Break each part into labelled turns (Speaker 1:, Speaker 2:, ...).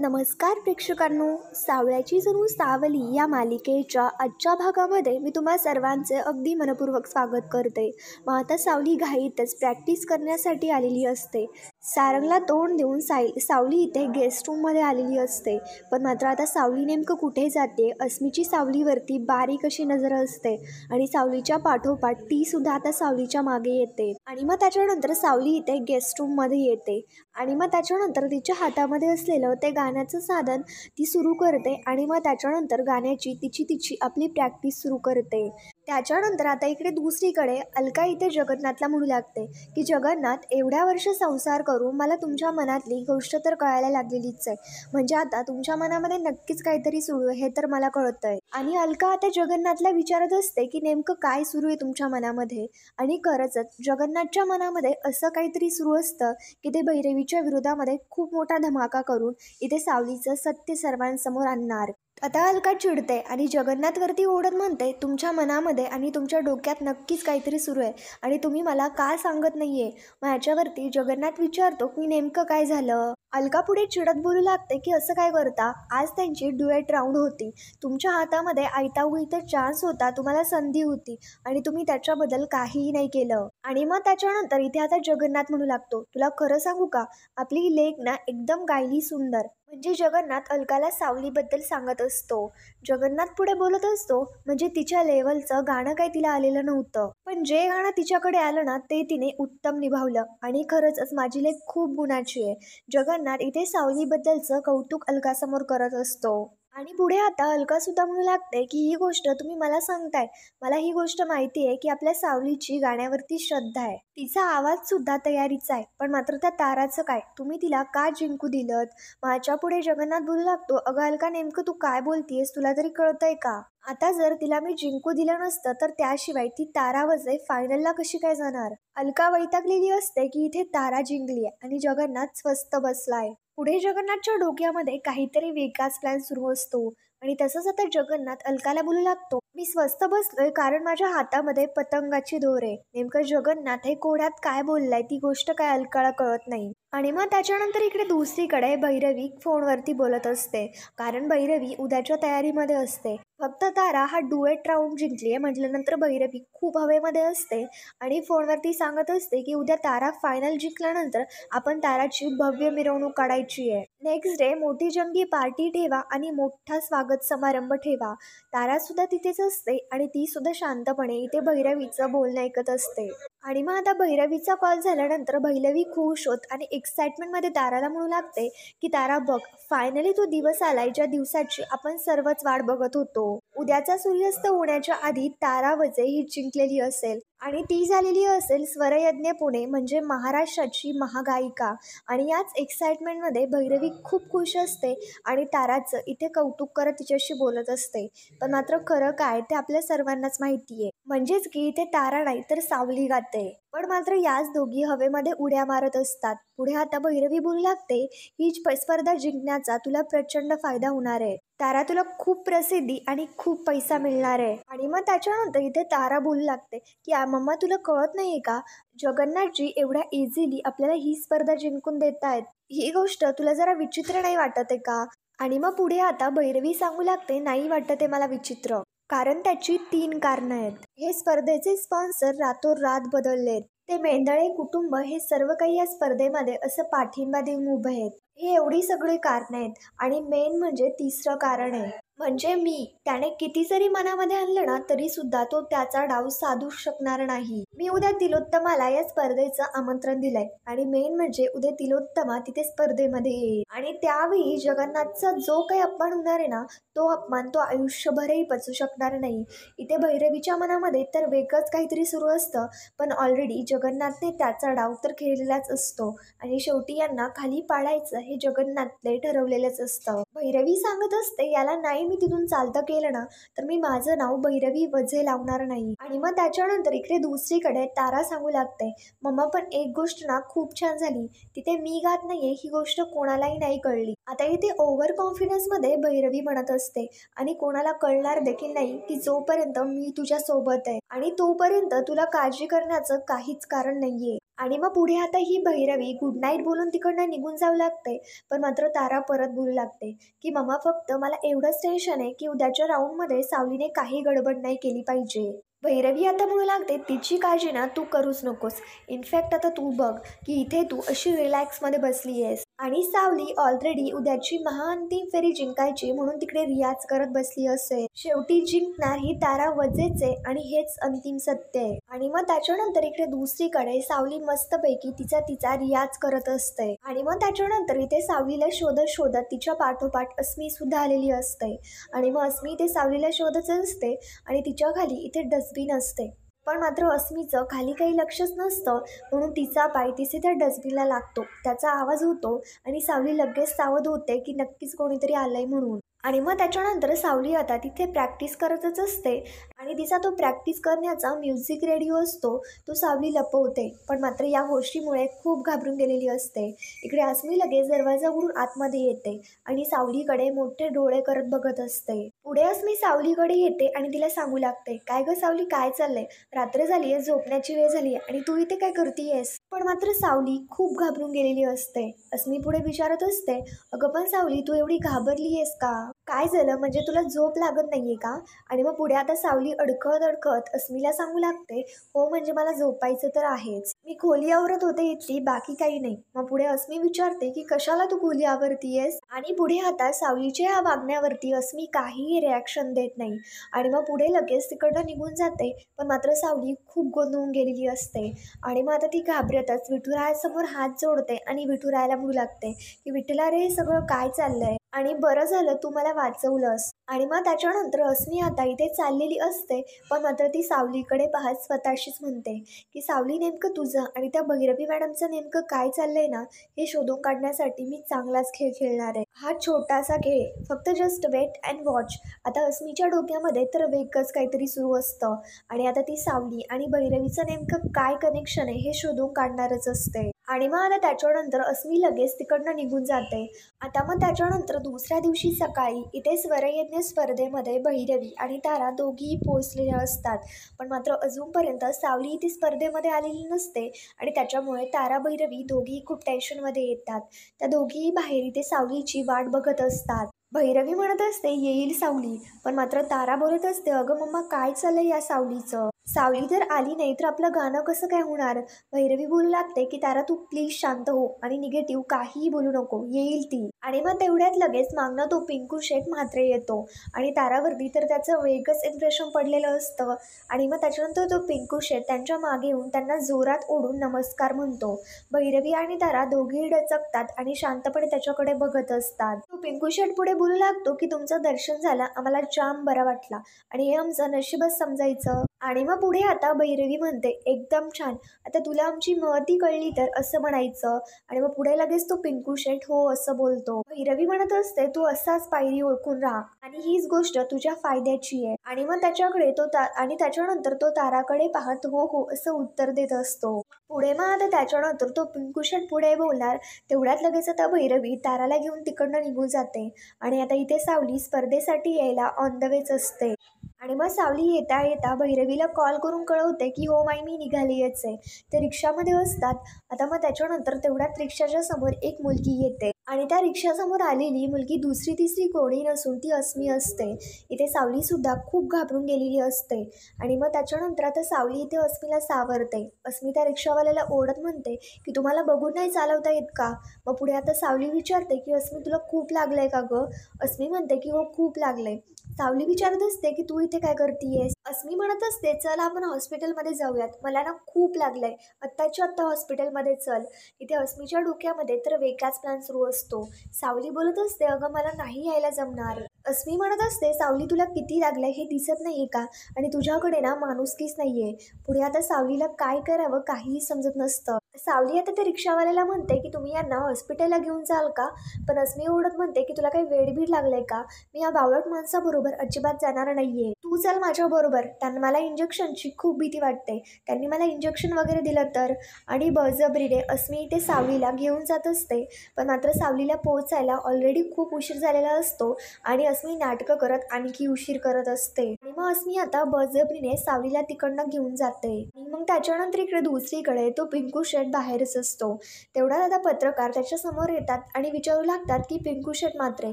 Speaker 1: नमस्कार प्रेक्षकांनो, सावळ्याची जणू सावली या मालिकेच्या आजच्या भागामध्ये मी तुम्हा सर्वांचे अगदी मनपूर्वक स्वागत करते. मग आता सावली घाईतच प्रॅक्टिस करण्यासाठी आलेली असते. सारंगला तोंड देऊन सावली इथे गेस्ट रूममध्ये आलेली असते. पण मात्र आता सावली नेमकं कुठे जाते? अस्मीची सावलीवरती बारीक अशी नजर असते आणि सावलीच्या पाठोपाठ ती सुद्धा आता सावलीच्या मागे येते. आणि मग त्याच्यानंतर सावली इथे गेस्ट रूममध्ये येते आणि मग त्याच्यानंतर तिच्या हातामध्ये असलेलं ते गाण्याचं साधन ती सुरू करते आणि मग त्याच्यानंतर गाण्याची तिची आपली प्रॅक्टिस सुरू करते. त्याच्यानंतर आता इकडे दुसरीकडे अलका इथे जगन्नाथला म्हणू लागते की जगन्नाथ, एवढ्या वर्ष संसार करून मला तुमच्या मनातली गोष्ट तर कळायला लागलेलीच आहे. म्हणजे आता तुमच्या मनामध्ये नक्कीच काहीतरी सुरू आहे हे तर मला कळतंय. आणि अलका आता जगन्नाथला विचारत असते की नेमकं काय सुरू आहे तुमच्या मनामध्ये. आणि खरंच जगन्नाथच्या मनामध्ये असं काहीतरी सुरू असतं की ते भैरवीच्या विरोधामध्ये खूप मोठा धमाका करून इथे सावलीचं सत्य सर्वांसमोर आणणार. आता अलका चिडते आणि जगन्नाथवरती ओढत म्हणते, तुमच्या मनामध्ये आणि तुमच्या डोक्यात नक्कीच काहीतरी सुरू आहे आणि तुम्ही मला का सांगत नाहीये. मग ह्याच्यावरती जगन्नाथ विचारतो की नेमकं काय झालं. अलका पुढे चिडत बोलू लागते की असं काय करता, आज त्यांची ड्युएट राऊंड होती. तुमच्या हातामध्ये आयता चान्स होता, तुम्हाला संधी होती आणि तुम्ही त्याच्याबद्दल काहीही नाही केलं. आणि मग त्याच्यानंतर इथे आता जगन्नाथ म्हणू लागतो, तुला खरं सांगू का, आपली लेक ना एकदम गायली सुंदर. म्हणजे जगन्नाथ अलकाला सावलीबद्दल सांगत असतो. जगन्नाथ पुढे बोलत असतो, म्हणजे तिच्या लेवलचं गाणं काही तिला आलेलं नव्हतं, पण जे गाणं तिच्याकडे आलं ना ते तिने उत्तम निभावलं आणि खरंच माझी लेक खूप गुणाची आहे. जगन्नाथ इथे सावलीबद्दलचं कौतुक अलकासमोर करत असतो. आणि पुढे आता अलका सुद्धा म्हणू लागते की ही गोष्ट तुम्ही मला सांगताय, मला ही गोष्ट माहिती आहे की आपल्या सावलीची गाण्यावरती श्रद्धा आहे, तिचा आवाज सुद्धा तयारीचा आहे, पण मात्र त्या ताराचं काय, तुम्ही तिला का जिंकू दिलत. माझ्या पुढे जगन्नाथ बोलू लागतो, अगं अलका, नेमकं तू काय बोलतीयस, तुला तरी कळतंय का. आता जर तिला मी जिंकू दिलं नसतं तर त्याशिवाय ती तारा वजे फायनलला कशी काय जाणार. अलका वैतागलेली असते की इथे तारा जिंकली आहे आणि जगन्नाथ स्वस्त बसलाय. पुढे जगन्नाथच्या डोक्यामध्ये काहीतरी वेगळाच प्लॅन सुरू असतो आणि तसंच आता जगन्नाथ अलकाला बोलू लागतो, मी स्वस्त बसलोय कारण माझ्या हातामध्ये पतंगाची दोर आहे. नेमकं जगन्नाथ हे कोड्यात काय बोललाय ती गोष्ट काय अलकाला कळत नाही. आणि मग त्याच्यानंतर इकडे दुसरीकडे भैरवी फोनवरती बोलत असते, कारण भैरवी उद्याच्या तयारीमध्ये असते. फक्त तारा हा डुएट राऊंड जिंकली आहे म्हटल्यानंतर भैरवी खूप हवेमध्ये असते आणि फोनवरती सांगत असते की उद्या तारा फायनल जिंकल्यानंतर आपण ताराची भव्य मिरवणूक काढायची आहे. नेक्स्ट डे मोठी जंगी पार्टी ठेवा आणि मोठा स्वागत समारंभ ठेवा. तारा सुद्धा तिथेच असते आणि ती सुद्धा शांतपणे इथे भैरवीचं बोलणं ऐकत असते. आणि मग आता भैरवीचा कॉल झाल्यानंतर भैरवी खुश होत आणि एक्साइटमेंटमध्ये ताराला म्हणू लागते की तारा बघ, फायनली तो दिवस आलाय ज्या दिवसाची आपण सर्वच वाट बघत होतो. उद्याचा सूर्यास्त होण्याच्या आधी तारा वजे ही जिंकलेली असेल आणि ती झालेली असेल स्वरयज्ञ पुणे म्हणजे महाराष्ट्राची महागायिका. आणि याच एक्साइटमेंटमध्ये भैरवी खूप खुश असते आणि ताराचं इथे कौतुक करत तिच्याशी बोलत असते. पण मात्र खरं काय ते आपल्या सर्वांनाच माहिती आहे, म्हणजेच की इथे तारा नाही तर सावली गाते. पण मात्र याच दोघी हवेमध्ये उड्या मारत असतात. पुढे आता भैरवी बोलू लागते, ही स्पर्धा जिंकण्याचा तुला प्रचंड फायदा होणार आहे. तारा, तुला खूप प्रसिद्धी आणि खूप पैसा मिळणार आहे. आणि मग त्याच्यानंतर इथे तारा बोलू लागते की मम्मा, तुला कळत नाहीये का, जगन्नाथजी एवढ्या इझिली आपल्याला ही स्पर्धा जिंकून देत आहेत. ही गोष्ट तुला जरा विचित्र नाही वाटत आहे का. आणि मग पुढे आता भैरवी सांगू लागते, नाही वाटत आहे मला विचित्र, कारण त्याची 3 कारणं आहेत. हे स्पर्धेचे स्पॉन्सर रातोरात बदललेत. ते मेंदळे कुटुंब हे सर्व काही या स्पर्धेमध्ये असं पाठिंबा देऊन उभे आहेत. हे एवढी सगळी कारणं आहेत आणि मेन म्हणजे तिसरं कारण आहे, म्हणजे मी. त्याने किती जरी मनामध्ये आणलं ना तरी सुद्धा तो त्याचा डाव साधू शकणार नाही. मी उद्या तिलोत्तमाला या स्पर्धेचं आमंत्रण दिलंय आणि मेन म्हणजे उद्या तिलोत्तमा तिथे स्पर्धेमध्ये येईल आणि त्यावेळी जगन्नाथचा जो काही अपमान होणार आहे ना तो अपमान तो आयुष्यभरही पचू शकणार नाही. इथे भैरवीच्या मनामध्ये तर वेगळंच काहीतरी सुरू असतं, पण ऑलरेडी जगन्नाथने त्याचा डाव तर खेळलेलाच असतो आणि शेवटी यांना खाली पाडायचं हे जगन्नाथने ठरवलेलंच असतं. भैरवी सांगत असते, याला नाही मी तिथून चालतं केलं ना तर मी माझं नाव भैरवी वजे लावणार नाही. आणि मग त्याच्यानंतर इकडे दुसरीकडे तारा सांगू लागते, मम्मा, पण एक गोष्ट ना खूप छान झाली, तिथे मी गात नाहीये ही गोष्ट कोणालाही नाही कळली. आता इथे ओव्हर कॉन्फिडन्समध्ये भैरवी म्हणत असते आणि कोणाला कळणार देखील नाही की जोपर्यंत मी तुझ्या सोबत आहे आणि तोपर्यंत तुला काळजी करण्याचं काहीच कारण नाहीये. आणि मग पुढे आता ही भैरवी गुड नाईट बोलून तिकडनं निघून जाऊ लागते. पण मात्र तारा परत बोलू लागते की मम्मा फक्त मला एवढंच टेन्शन आहे की उद्याच्या राऊंडमध्ये सावलीने काही गडबड नाही केली पाहिजे. भैरवी आता म्हणू लागते तिची काळजी ना तू करूच नकोस. इनफॅक्ट आता तू बघ की इथे तू अशी रिलॅक्समध्ये बसली आहेस आणि सावली ऑलरेडी उद्याची महाअंतिम फेरी जिंकायची म्हणून तिकडे रियाज करत बसली असेल. शेवटी जिंकणार ही तारा वजेच आहे आणि हेच अंतिम सत्य आहे. आणि मग त्याच्यानंतर इकडे दुसरीकडे सावली मस्तपैकी तिचा रियाज करत असते. आणि मग त्याच्यानंतर इथे सावलीला शोधत शोधत तिच्या पाठोपाठ अस्मी सुद्धा आलेली असते. आणि मग अस्मी इथे सावलीला शोधत असते आणि तिच्या खाली इथे डस्टबिन असते. पण मात्र अस्मीचं खाली काही लक्षच नसतं म्हणून तिचा पाय तिथे त्या डस्टबिनला लागतो. त्याचा आवाज होतो आणि सावली लगेच सावध होते की नक्कीच कोणीतरी आलंय म्हणून. आणि मग त्याच्यानंतर सावली आता तिथे प्रॅक्टिस करतच असते आणि तिचा तो प्रॅक्टिस करण्याचा म्युझिक रेडिओ असतो तो सावली लपवते. पण मात्र या गोष्टीमुळे खूप घाबरून गेलेली असते. इकडे अस्मी लगेच दरवाजा उघडून आतमध्ये येते आणि सावलीकडे मोठे डोळे करत बघत असते. पुढे अस्मी सावलीकडे येते आणि तिला सांगू लागते, काय गं सावली, काय चाललंय? रात्र झालीये, झोपण्याची वेळ झाली आणि तू इथे काय करतीयेस? पण मात्र सावली खूप घाबरून गेलेली असते. अस्मी पुढे विचारत असते, अगं पण सावली तू एवढी घाबरलीयेस का? काय झालं, म्हणजे तुला झोप लागत नाहीये का? आणि मग पुढे आता सावली अडखळत अस्मीला सांगू लागते, हो म्हणजे मला झोपायचं तर आहेच, मी खोली आवरत होते इथली, बाकी काही नाही. मग पुढे अस्मी विचारते की कशाला तू खोली आवरतीयेस? आणि पुढे आता सावलीच्या या वागण्यावरती अस्मी काहीही रिॲक्शन देत नाही आणि मग पुढे लगेच तिकडनं निघून जाते. पण मात्र सावली खूप गोंधळून गेलेली असते आणि मग आता ती घाबरतच विठुरायासमोर हात जोडते आणि विठुरायाला म्हणू लागते की विठ्ठला रे, हे सगळं काय चाललंय आणि बरं झालं तू मला वाचवलंस. आणि मग त्याच्यानंतर अस्मी आता इथे चाललेली असते. पण मात्र ती सावलीकडे पाहत स्वतःशीच म्हणते की सावली, नेमकं तुझं आणि त्या भैरवी मॅडमचं नेमकं काय चाललंय ना हे शोधून काढण्यासाठी मी चांगलाच खेळ खेळणार आहे. हा छोटासा खेळ, फक्त जस्ट वेट अँड वॉच. आता अस्मीच्या डोक्यामध्ये तर वेगळंच काहीतरी सुरू असतं आणि आता ती सावली आणि भैरवीचं नेमकं काय कनेक्शन आहे हे शोधून काढणारच असते. आणि मग आता त्याच्यानंतर अस्मी लगेच तिकडनं निघून जाते. आता मग त्याच्यानंतर दुसऱ्या दिवशी सकाळी इथे स्वरयज्ञ स्पर्धेमध्ये भैरवी आणि तारा दोघीही पोहोचलेल्या असतात. पण मात्र अजूनपर्यंत सावली इथे स्पर्धेमध्ये आलेली नसते आणि त्याच्यामुळे तारा भैरवी दोघीही खूप टेन्शनमध्ये येतात. त्या दोघीही बाहेर इथे सावलीची वाट बघत असतात. भैरवी म्हणत असते येईल सावली, पण मात्र तारा बोलत असते, अगं मम्मा काय चाललंय या सावलीचं? सावली जर आली नाही तर आपलं गाणं कसं काय होणार? भैरवी बोलू लागते की तारा तू प्लीज शांत हो आणि निगेटिव्ह काहीही बोलू नको, येईल ती. आणि मग तेवढ्यात लगेच मागणं तो पिंकू शेठ म्हात्रे येतो आणि तारावरती तर त्याचं वेगळंच इम्प्रेशन पडलेलं असतं. आणि मग त्याच्यानंतर तो पिंकू शेठ त्यांच्या मागे येऊन त्यांना जोरात ओढून नमस्कार म्हणतो. भैरवी आणि तारा दोघेही डचकतात आणि शांतपणे त्याच्याकडे बघत असतात. तो पिंकू शेठ पुढे बोलू लागतो की तुमचं दर्शन झालं, आम्हाला जाम बरा वाटला आणि हे आमचं नशीबच समजायचं. आणि मग पुढे आता भैरवी म्हणते, एकदम छान, आता तुला आमची महती कळली तर असं म्हणायचं. आणि मग पुढे लगेच तो पिंकू शेठ हो असं बोलतो. भैरवी म्हणत असते, तू असाच पायरी ओळखून राहा आणि हीच गोष्ट तुझ्या फायद्याची आहे. आणि मग त्याच्याकडे आणि त्याच्यानंतर तो ताराकडे पाहत हो हो असं उत्तर देत असतो. पुढे मग आता त्याच्यानंतर तो पिंकू शेठ पुढे बोलणार तेवढ्यात लगेच आता भैरवी ताराला घेऊन तिकडनं निघून जाते. आणि आता इथे सावली स्पर्धेसाठी यायला ऑन द वेच असते. आणि मग सावली येता येता भैरवीला कॉल करून कळवते की हो माई, मी निघालीच आहे. ते रिक्षामध्ये असतात. आता मग त्याच्यानंतर तेवढ्यात रिक्षाच्या समोर एक मुलगी येते आणि त्या रिक्षासमोर आलेली मुलगी दुसरी तिसरी कोणी नसून ती अस्मी असते. इथे सावलीसुद्धा खूप घाबरून गेलेली असते. आणि मग त्याच्यानंतर आता सावली इथे अस्मीला सावरते. अस्मी त्या रिक्षावाल्याला ओढत म्हणते की तुम्हाला बघून नाही चालवता येत का? मग पुढे आता सावली विचारते की अस्मी तुला खूप लागलंय का गं? अस्मी म्हणते की हो खूप लागलंय. सावली विचारत असते की तू इथे काय करतीयेस? अस्मी म्हणत असते, चल आपण हॉस्पिटलमध्ये जाऊयात, मला ना खूप लागलंय, आत्ताच्या आत्ता हॉस्पिटलमध्ये चल. इथे अस्मीच्या डोक्यामध्ये तर वेगळाच प्लॅन सुरू असतो. सावली बोलत असते, अगं मला नाही यायला जमणार. अस्मी म्हणत असते, सावली तुला किती लागलंय हे दिसत नाहीये का? आणि तुझ्याकडे ना माणुसकीच नाहीये. पुढे आता सावलीला काय करावं काहीही समजत नसतं. सावली आता त्या रिक्षावाल्याला म्हणते की तुम्ही यांना हॉस्पिटलला घेऊन जाल का? पण अस्मी ओढत म्हणते की तुला काही वेडबीड लागलंय का? मी या बावळट माणसाबरोबर अजिबात जाणार नाहीये, तू चल माझ्या बरोबर. त्यांना मला इंजेक्शनची खूप भीती वाटते, त्यांनी मला इंजेक्शन वगैरे दिलं तर. आणि बळजबरीने अस्मी इथे सावलीला घेऊन जात असते. पण मात्र सावलीला पोहोचायला ऑलरेडी खूप उशीर झालेला असतो आणि अस्मी नाटकं करत आणखी उशीर करत असते. आणि आणि मग अस्मी आता बळजबरीने सावलीला तिकडनं घेऊन जाते आणि मग त्याच्यानंतर इकडे दुसरीकडे तो पिंकू शेट बाहेरच असतो. तेवढ्यात आता पत्रकार त्याच्या समोर येतात आणि विचारू लागतात की पिंकू शेट म्हात्रे,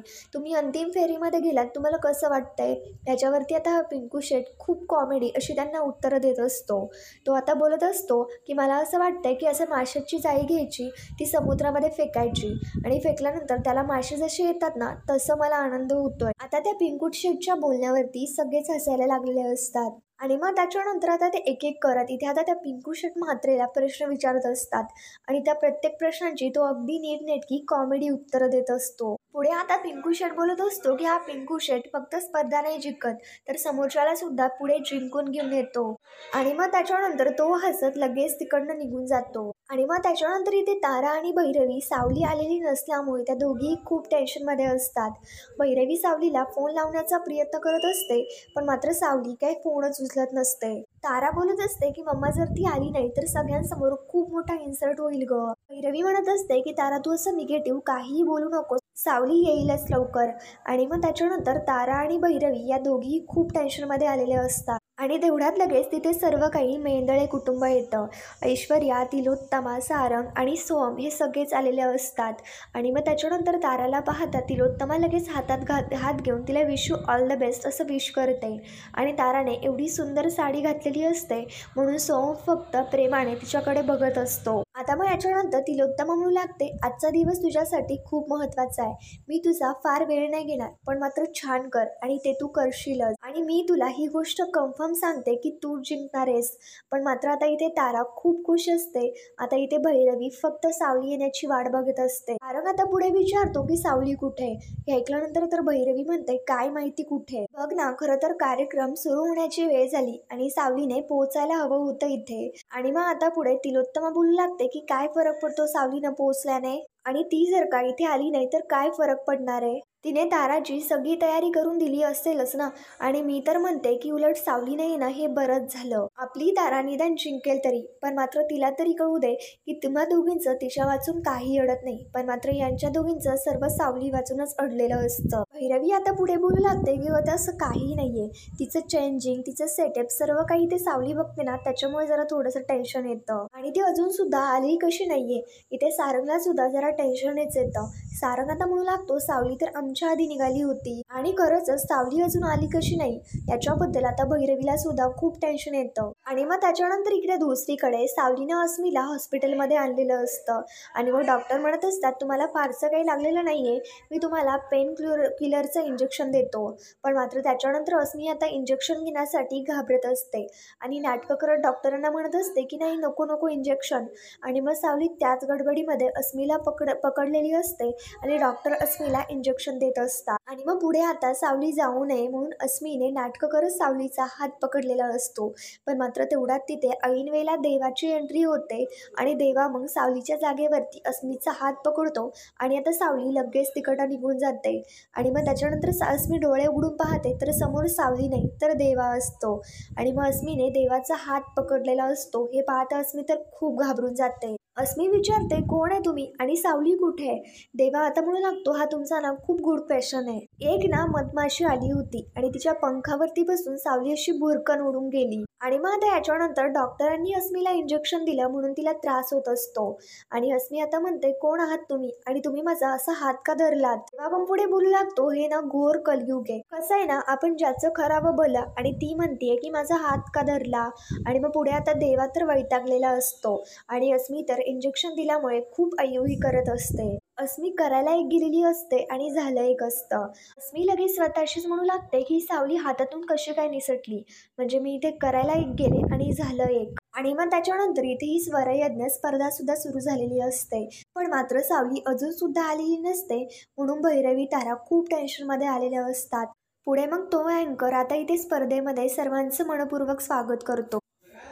Speaker 1: तुम्ही अंतिम फेरीमध्ये गेलात, तुम्हाला कसं वाटतंय? त्याच्यावरती आता हा पिंकू शेट खूप कॉमेडी अशी त्यांना उत्तरं देत असतो. तो आता बोलत असतो की मला असं वाटतंय की असं माशाची जाळी घ्यायची, ती समुद्रामध्ये फेकायची आणि फेकल्यानंतर त्याला मासे जसे येतात ना, तसं मला आनंद होतोय. आता त्या पिंकू शेटच्या बोलण्यावरती सगळेच हसायला लागलेले असतात. आणि मग त्याच्यानंतर आता ते एक एक करत इथे आता त्या पिंकू शेट म्हात्रेला प्रश्न विचारत असतात आणि त्या प्रत्येक प्रश्नांची तो अगदी नीटनेटकी कॉमेडी उत्तरं देत असतो. पुढे आता पिंकू शेट बोलत असतो की हा पिंकू शेट फक्त स्पर्धा नाही जिंकत, तर समोरच्याला सुद्धा पुढे जिंकून घेऊन येतो. आणि मग त्याच्यानंतर तो हसत लगेच तिकडनं निघून जातो. आणि मग त्याच्यानंतर इथे तारा आणि भैरवी सावली आलेली नसल्यामुळे त्या दोघीही खूप टेन्शनमध्ये असतात. भैरवी सावलीला फोन लावण्याचा प्रयत्न करत असते, पण मात्र सावली काही फोनच उचलत नसते. तारा बोलत असते की मम्मा जर ती आली नाही तर सगळ्यांसमोर खूप मोठा इन्सल्ट होईल ग. भैरवी म्हणत असते की तारा तू असं निगेटिव्ह काहीही बोलू नकोस, सावली येईलच लवकर. आणि मग त्याच्यानंतर तारा आणि भैरवी या दोघीही खूप टेन्शनमध्ये आलेले असतात. आणि तेवढ्यात लगेच तिथे सर्व काही मेंदळे कुटुंब येतं. ऐश्वर्या, तिलोत्तमा, सारंग आणि सोहम हे सगळेच आलेले असतात. आणि मग त्याच्यानंतर ताराला पाहता तिलोत्तमा लगेच हात घेऊन तिला wish you all the best असं विश करते. आणि ताराने एवढी सुंदर साडी घातलेली असते म्हणून सोहम फक्त प्रेमाने तिच्याकडे बघत असतो. आता मग याच्यानंतर तिलोत्तमा म्हणू लागते, आजचा दिवस तुझ्यासाठी खूप महत्त्वाचा आहे. मी तुझा फार वेळ नाही घेणार, पण मात्र छान कर आणि ते तू करशीलच. आणि मी तुला ही गोष्ट कन्फर्म सांगते की तू जिंकणार आहेस. पण मात्र आता इथे तारा खूप खुश असते. आता इथे भैरवी फक्त सावली येण्याची वाट बघत असते. तारक आता पुढे विचारतो की सावली कुठे? हे ऐकल्यानंतर तर भैरवी म्हणते, काय माहिती कुठे? बघ ना, खरं तर कार्यक्रम सुरू होण्याची वेळ झाली आणि सावलीने पोहोचायला हवं होतं इथे. आणि मग आता पुढे तिलोत्तमा बोलू लागते की काय फरक पडतो सावलीनं पोहोचल्याने, आणि ती जर का इथे आली नाही तर काय फरक पडणार आहे? तिने ताराची सगळी तयारी करून दिली असेलच ना. आणि मी तर म्हणते की उलट सावली नाही ना, हे बरंच झालं. आपली तारा निदान जिंकेल तरी, पण मात्र तिला तरी कळू दे की तुम्हा दोघींचं तिच्या वाचून काही अडत नाही, पण मात्र यांच्या दोघींचं सर्व सावली वाचूनच अडलेलं असतं. भैरवी आता पुढे बोलू लागते की आता असं काही नाहीये, तिचं चेंजिंग, तिचं सेटअप सर्व काही ते सावली बघते ना, त्याच्यामुळे जरा थोडंसं टेन्शन येतं. आणि ती अजून सुद्धा आली कशी नाहीये, इथे सारंगला सुद्धा जरा टेन्शनच येतं. सारंग आता म्हणू लागतो, सावली तर आमच्या आधी निघाली होती आणि खरंच सावली अजून आली कशी नाही याच्याबद्दल आता भैरवीला सुद्धा खूप टेन्शन येतं. आणि मग त्याच्यानंतर इकडे दुसरीकडे सावलीनं अस्मीला हॉस्पिटलमध्ये आणलेलं असतं आणि मग डॉक्टर म्हणत असतात, तुम्हाला फारसं काही लागलेलं नाहीये, मी तुम्हाला पेन किलरचं इंजेक्शन देतो. पण मात्र त्याच्यानंतर अस्मी आता इंजेक्शन घेण्यासाठी घाबरत असते आणि नाटकं करत डॉक्टरांना म्हणत असते की नाही, नको नको इंजेक्शन. आणि मग सावली त्याच गडबडीमध्ये अस्मीला पकडलेली असते आणि डॉक्टर अस्मीला इंजेक्शन देत असतात. आणि मग पुढे आता सावली जाऊ नये म्हणून अस्मीने नाटकं करत सावलीचा हात पकडलेला असतो. पण मात्र तेवढ्यात तिथे ऐन वेळेला देवाची एंट्री होते आणि देवा मग सावलीच्या जागेवरती अस्मीचा हात पकडतो आणि आता सावली लगेच तिकडं निघून जाते. आणि मग त्याच्यानंतर अस्मी डोळे उघडून पाहते तर समोर सावली नाही तर देवा असतो. आणि मग अस्मीने देवाचा हात पकडलेला असतो हे पाहता अस्मी तर खूप घाबरून जाते. अस्मी विचारते, कोण आहे तुम्ही आणि सावली कुठे आहे? देवा आता म्हणू लागतो, हा तुमचा ना खूप गुड क्वेश्चन आहे. एक ना मधमाशी आली होती आणि तिच्या पंखावरती बसून सावली अशी भुरकन उडून गेली. आणि मग आता याच्यानंतर डॉक्टरांनी अस्मीला इंजेक्शन दिलं म्हणून तिला त्रास होत असतो. आणि अस्मी आता म्हणते, कोण आहात तुम्ही आणि तुम्ही माझा असा हात का धरलात? तेव्हा आपण पुढे बोलू लागतो, हे ना घोर कलयुग आहे. कसं आहे ना, आपण ज्याचं खरावं भलं आणि ती म्हणतीये की माझा हात का धरला. आणि मग पुढे आता देवा तर वैतागलेला असतो आणि अस्मी तर इंजेक्शन दिल्यामुळे खूप अय्योही करत असते. अस्मी करायला एक गेलेली असते आणि झालं एक असतं. अस्मी लगेच स्वतःशीच म्हणू लागते की सावली हातातून कशी काय निसटली, म्हणजे मी इथे करायला एक गेले आणि झालं एक. आणि मग त्याच्यानंतर इथे ही स्वरयज्ञ स्पर्धा सुद्धा सुरू झालेली असते. पण मात्र सावली अजून सुद्धा आलेली नसते म्हणून भैरवी, तारा खूप टेन्शनमध्ये आलेल्या असतात. पुढे मग तो अँकर आता इथे स्पर्धेमध्ये सर्वांचं मनपूर्वक स्वागत करतो.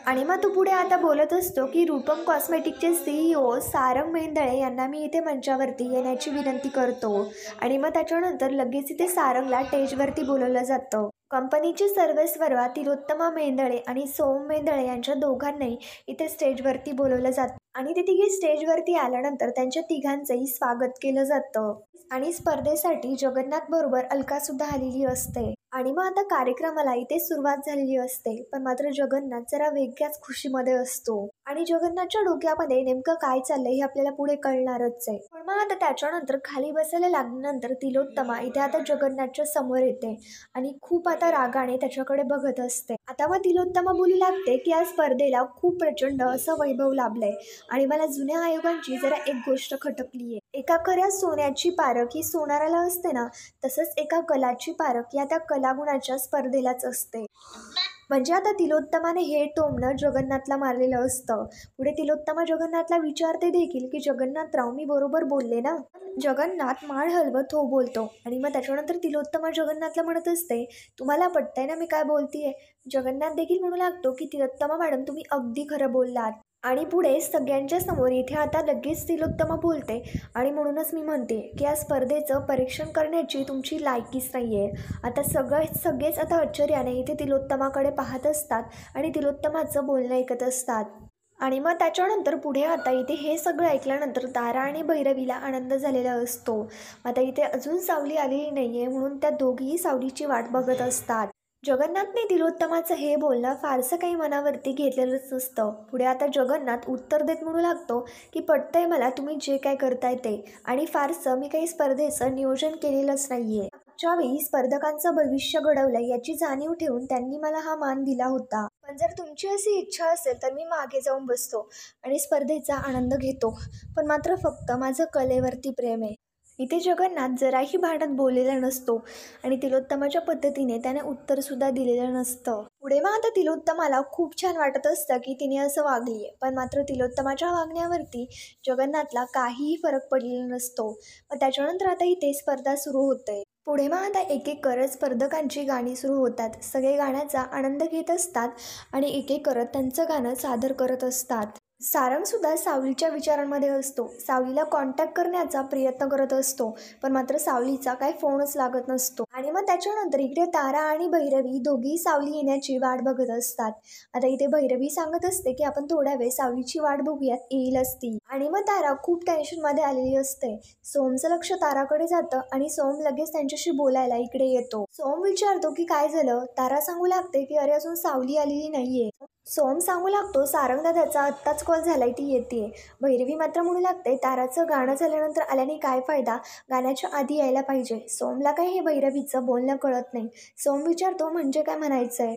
Speaker 1: आणि मग तो पुढे आता बोलत असतो की रूपम कॉस्मेटिकचे CEO सारंग मेहेंदळे यांना मी इथे मंचावरती येण्याची विनंती करतो. आणि मग त्याच्यानंतर लगेच इथे सारंगला स्टेजवरती बोलवलं जातं. कंपनीचे सर्वेसर्वा तिलोत्तमा मेहेंदळे आणि सोहम मेहेंदळे यांच्या दोघांनाही इथे स्टेजवरती बोलवलं जातं. आणि ते तिघे स्टेजवरती आल्यानंतर त्यांच्या तिघांचंही स्वागत केलं जातं. आणि स्पर्धेसाठी जगन्नाथ बरोबर अलका सुद्धा आलेली असते. आणि मग आता कार्यक्रमाला इथे सुरुवात झालेली असते, पण मात्र जगन्नाथ जरा वेगळ्याच खुशीमध्ये असतो आणि जगन्नाथच्या डोक्यामध्ये नेमकं काय चाललंय हे आपल्याला पुढे कळणारच आहे. पण मग आता त्याच्यानंतर खाली बसायला लागल्यानंतर तिलोत्तमा इथे आता जगन्नाथच्या समोर येते आणि खूप आता रागाने त्याच्याकडे बघत असते. आता मग तिलोत्तमा बोलू लागते की या स्पर्धेला खूप प्रचंड असं वैभव लाभलंय आणि मला जुन्या आयोगांची जरा एक गोष्ट खटकली आहे. एका खऱ्या सोन्याची पारख ही सोनाराला असते ना, तसंच एका कलाची पारख या त्या कलागुणाच्या स्पर्धेलाच असते. म्हणजे आता तिलोत्तमाने हे टोमणं जगन्नाथला मारलेलं असतं. पुढे तिलोत्तमा जगन्नाथला विचारते देखील की जगन्नाथराव, मी बरोबर बोलले ना? जगन्नाथ मान हलवत हो बोलतो आणि मग त्याच्यानंतर तिलोत्तमा जगन्नाथला म्हणत असते, तुम्हाला पटतंय ना मी काय बोलतीये? जगन्नाथ देखील म्हणू लागतो की तिलोत्तमा मॅडम, तुम्ही अगदी खरं बोललात. आणि पुढे सगळ्यांच्या समोर इथे आता लगेच तिलोत्तमा बोलते आणि म्हणूनच मी म्हणते की या स्पर्धेचं परीक्षण करण्याची तुमची लायकीच नाही आहे. आता सगळेच आता आश्चर्याने इथे तिलोत्तमाकडे पाहत असतात आणि तिलोत्तमाचं बोलणं ऐकत असतात. आणि मग त्याच्यानंतर पुढे आता इथे हे सगळं ऐकल्यानंतर तारा आणि भैरवीला आनंद झालेला असतो. आता इथे अजून सावली आलेली नाही आहे म्हणून त्या दोघीही सावलीची वाट बघत असतात. जगन्नाथने तिलोत्तमाचं हे बोलणं फारसं काही मनावरती घेतलेलंच नसतं. पुढे आता जगन्नाथ उत्तर देत म्हणू लागतो की पटतंय मला तुम्ही जे काय करताय ते, आणि फारसं मी काही स्पर्धेचं नियोजन केलेलंच नाहीये. मागच्या वेळी स्पर्धकांचं भविष्य घडवलंय याची जाणीव ठेवून त्यांनी मला हा मान दिला होता. पण जर तुमची अशी इच्छा असेल तर मी मागे जाऊन बसतो आणि स्पर्धेचा आनंद घेतो, पण मात्र फक्त माझं कलेवरती प्रेम आहे. इथे जगन्नाथ जराही भांडत बोललेला नसतो आणि तिलोत्तमाच्या पद्धतीने त्याने उत्तरसुद्धा दिलेलं नसतं. पुढे मग आता तिलोत्तमाला खूप छान वाटत असतं की तिने असं वागली आहे, पण मात्र तिलोत्तमाच्या वागण्यावरती जगन्नाथला काहीही फरक पडलेला नसतो. मग त्याच्यानंतर आता इथे स्पर्धा सुरू होते. पुढे मग आता एक एक करत स्पर्धकांची गाणी सुरू होतात. सगळे गाण्याचा आनंद घेत असतात आणि एक एक करत त्यांचं गाणं सादर करत असतात. सारंगसुद्धा सावलीच्या विचारांमध्ये असतो. सावलीला कॉन्टॅक्ट करण्याचा प्रयत्न करत असतो, पण मात्र सावलीचा काय फोनच लागत नसतो. आणि मग त्याच्यानंतर इकडे तारा आणि भैरवी दोघीही सावली येण्याची वाट बघत असतात. आता इथे भैरवी सांगत असते की आपण थोड्या वेळ सावलीची वाट बघूयात, येईलच ती. आणि मग तारा खूप टेन्शनमध्ये आलेली असते. सोमचं लक्ष ताराकडे जातं आणि सोम लगेच त्यांच्याशी बोलायला इकडे येतो. सोम विचारतो की काय झालं? तारा सांगू लागते की अरे अजून सावली आलेली नाहीये. सोम सांगू लागतो सारंग दादाचा आत्ताच कॉल झालाय, ती येते. भैरवी मात्र म्हणू लागते ताराचं गाणं झाल्यानंतर आल्याने काय फायदा, गाण्याच्या आधी यायला पाहिजे. सोमला काय हे भैरवीचं बोलणं कळत नाही. सोम विचारतो म्हणजे काय म्हणायचंय?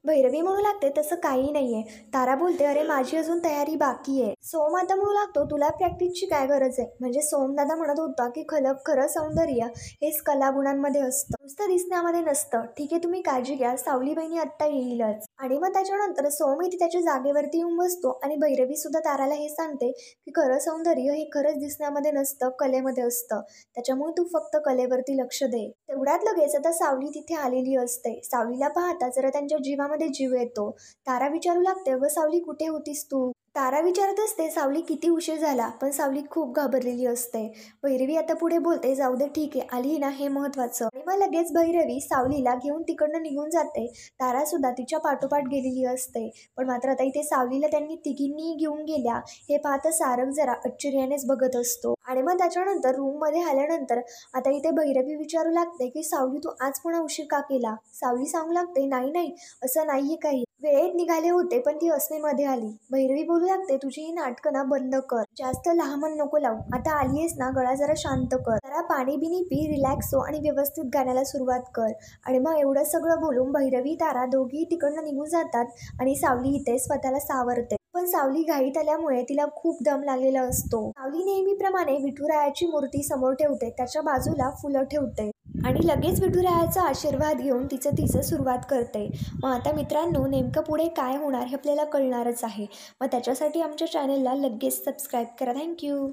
Speaker 1: भैरवी म्हणू लागते तसं काही नाहीये. तारा बोलते अरे माझी अजून तयारी बाकी आहे. सोम आता म्हणू लागतो तुला प्रॅक्टिसची काय गरज आहे? म्हणजे सोमदादा म्हणत होता की खरं सौंदर्य हेच कलागुणांमध्ये असतं, नुसतं दिसण्यामध्ये नसतं. ठीक आहे, तुम्ही काळजी घ्या, सावली बहिणी आत्ता येईलच. आणि मग त्याच्यानंतर सोम इथे त्याच्या जागेवरती येऊन बसतो आणि भैरवी सुद्धा ताराला हे सांगते की खरं सौंदर्य हे खरंच दिसण्यामध्ये नसतं, कलेमध्ये असतं. त्याच्यामुळे तू फक्त कलेवरती लक्ष दे. तेवढ्यात लगेच आता सावली तिथे आलेली असते. सावलीला पाहता जरा त्यांच्या जीवामध्ये जीव येतो. तारा विचारू लागते अगं सावली, कुठे होतीस तू? तारा विचारत असते सावली किती उशीर झाला, पण सावली खूप घाबरलेली असते. भैरवी आता पुढे बोलते जाऊ दे ठीक आहे, आली ना हे महत्वाचं. आणि मग लगेच भैरवी सावलीला घेऊन तिकडनं निघून जाते. तारा सुद्धा तिच्या पाठोपाठ गेलेली असते. पण मात्र आता इथे सावलीला त्यांनी तिघींनी घेऊन गेल्या हे पाहता सारंग जरा आश्चर्यानेच बघत असतो. आणि मग त्याच्यानंतर रूममध्ये आल्यानंतर आता इथे भैरवी विचारू लागते की सावली तू आज पुन्हा उशीर का केला? सावली सांगू लागते नाही असं नाहीये काही, वेळेत निघाले होते पण ती अस्मीमध्ये आली. भैरवी बोलू लागते तुझी ही नाटकं ना बंद कर, जास्त लहान नको लावू, आता आलीयस ना गळा जरा शांत कर, जरा पाणी बिनी पी, रिलॅक्स हो आणि व्यवस्थित गाण्याला सुरुवात कर. आणि मग एवढं सगळं बोलून भैरवी तारा दोघी तिकडनं निघून जातात आणि सावली इथे स्वतःला सावरते. पण सावली घाईत आल्यामुळे तिला खूप दम लागलेला असतो. सावली नेहमीप्रमाणे विठुरायाची मूर्ती समोर ठेवते, त्याच्या बाजूला फुलं ठेवते आणि लगेच विठुरायाचा आशीर्वाद घेऊन तिचं सुरुवात करते. मग आता मित्रांनो नेमकं पुढे काय होणार हे आपल्याला कळणारच आहे. मग त्याच्यासाठी आमच्या चॅनलला लगेच सबस्क्राईब करा. थँक्यू.